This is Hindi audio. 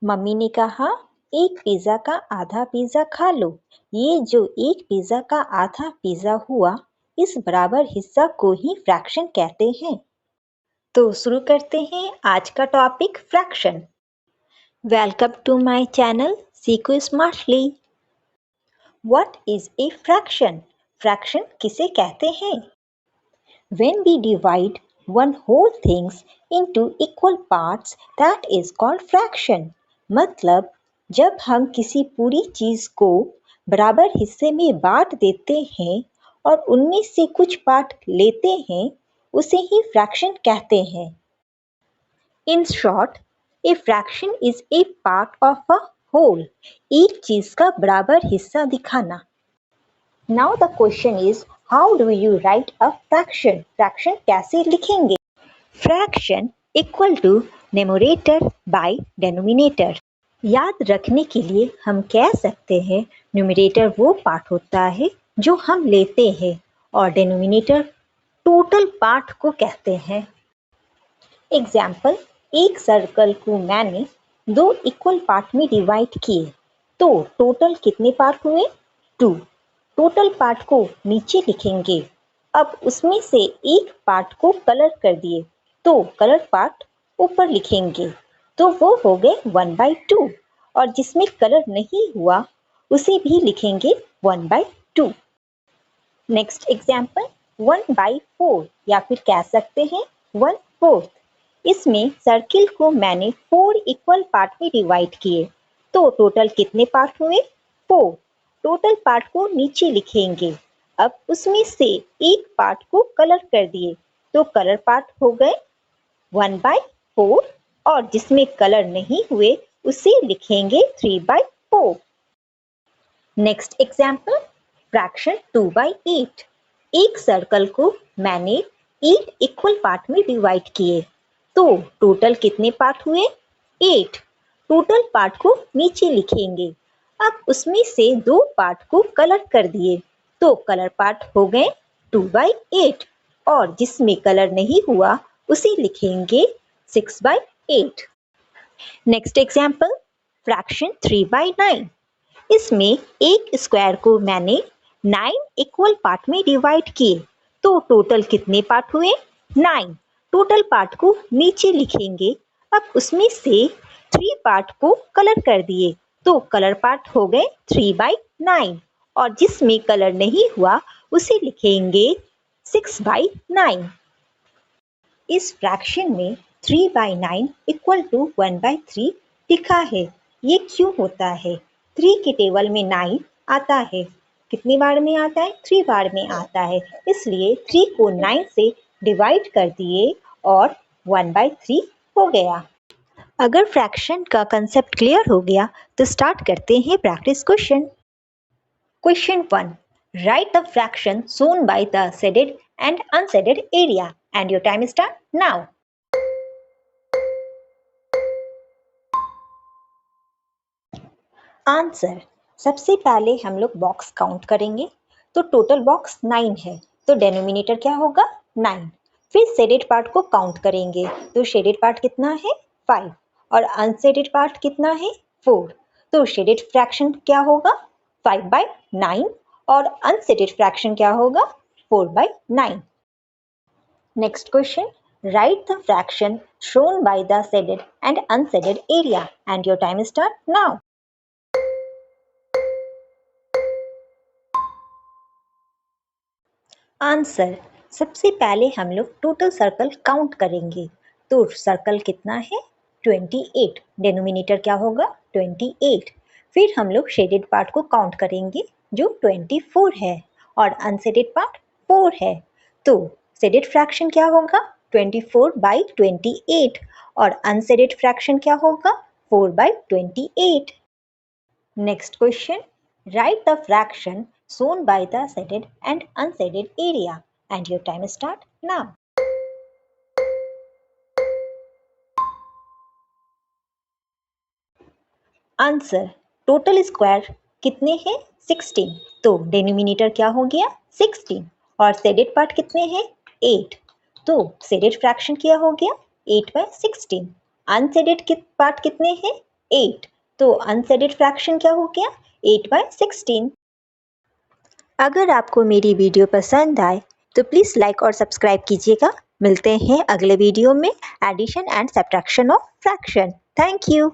मम्मी ने कहा, एक पिज्जा का आधा पिज्जा खा लो। ये जो एक पिज्जा का आधा पिज्जा हुआ, इस बराबर हिस्सा को ही फ्रैक्शन कहते हैं। तो शुरू करते हैं आज का topic fraction. Welcome to my channel Seekho smartly. What is a fraction? Fraction किसे कहते हैं? When we divide one whole things into equal parts, that is called fraction. मतलब जब हम किसी पूरी चीज को बराबर हिस्से में बांट देते हैं और उनमें से कुछ पार्ट लेते हैं, उसे ही फ्रैक्शन कहते हैं। In short, a fraction is a part of a whole. एक चीज का बराबर हिस्सा दिखाना। Now the question is, how do you write a fraction? Fraction कैसे लिखेंगे? Fraction equal to numerator by denominator. याद रखने के लिए हम कह सकते हैं न्यूमरेटर वो पार्ट होता है जो हम लेते हैं और डिनोमिनेटर टोटल पार्ट को कहते हैं। एग्जाम्पल, एक सर्कल को मैंने 2 इक्वल पार्ट में डिवाइड किए तो टोटल कितने पार्ट हुए? 2। टोटल पार्ट को नीचे लिखेंगे। अब उसमें से एक पार्ट को कलर कर दिए तो कलर पार्ट ऊपर लिखेंगे तो वो हो गए 1/2 और जिसमें कलर नहीं हुआ उसे भी लिखेंगे 1/2। नेक्स्ट एग्जाम्पल, 1/4 या फिर कह सकते हैं 1/4। इसमें सर्किल को मैंने 4 इक्वल पार्ट में डिवाइड किए तो टोटल कितने पार्ट हुए? 4। टोटल पार्ट को नीचे लिखेंगे। अब उसमें से एक पार्ट को कलर कर दिए तो कलर पार्ट हो गए 1/4 और जिसमें कलर नहीं हुए उसे लिखेंगे 3/4। Next example, fraction 2/8। एक सर्कल को मैंने 8 इक्वल पार्ट में डिवाइड किए तो टोटल कितने पार्ट हुए? 8। टोटल पार्ट को नीचे लिखेंगे। अब उसमें से 2 पार्ट को कलर कर दिए तो कलर पार्ट हो गए 2/8 और जिसमें कलर नहीं हुआ उसे लिखेंगे 6/8। Next example, fraction 3/9। इसमें एक स्क्वायर को मैंने 9 इक्वल पार्ट में डिवाइड किए तो टोटल कितने पार्ट हुए? 9। टोटल पार्ट को नीचे लिखेंगे। अब उसमें से 3 पार्ट को कलर कर दिए तो कलर पार्ट हो गए 3/9 और जिसमें कलर नहीं हुआ उसे लिखेंगे 6/9। इस फ्रैक्शन में 3/9 इक्वल टू 1/3 लिखा है। ये क्यों होता है? 3 के टेबल में 9 आता है। कितनी बार में आता है? 3 बार में आता है। इसलिए 3 को 9 से डिवाइड कर दिए और 1/3 हो गया। अगर फ्रैक्शन का कंसेप्ट क्लियर हो गया तो स्टार्ट करते हैं practice question. Question 1, right the fraction shown by the shaded and unshaded area and your time start now. Answer, सबसे पहले हम लोग बॉक्स काउंट करेंगे तो टोटल बॉक्स 9 है तो डेनोमिनेटर क्या होगा? 9। फिर शेडेड पार्ट को काउंट करेंगे तो शेडेड पार्ट कितना है? 5 और अनशेडेड पार्ट कितना है? 4। तो शेडेड फ्रैक्शन क्या होगा? 5/9 और अनशेडेड फ्रैक्शन क्या होगा? 4/9। Next question, right the fraction shown by the shaded and unshaded area and your time start now. Answer, सबसे पहले हम लोग टोटल सर्कल काउंट करेंगे तो सर्कल कितना है? 28। डिनोमिनेटर क्या होगा? 28। फिर हम लोग शेडेड पार्ट को काउंट करेंगे जो 24 है और अनशेडेड पार्ट 4 है तो शेडेड फ्रैक्शन क्या होगा? 24/28 और अनशेडेड फ्रैक्शन क्या होगा? 4/28। Next question, right the fraction shown by the shaded and unshaded area and your time start now. Answer, total square कितने हैं? 16। तो डिनोमिनेटर क्या हो गया? 16 और शेडेड पार्ट कितने हैं? 8। तो शेडेड फ्रैक्शन क्या हो गया? 8/16। अनशेडेड पार्ट कितने हैं? 8। तो अनशेडेड फ्रैक्शन क्या हो गया? 8/16। अगर आपको मेरी वीडियो पसंद आए तो प्लीज़ लाइक और सब्सक्राइब कीजिएगा। मिलते हैं अगले वीडियो में addition and subtraction of fraction. Thank you.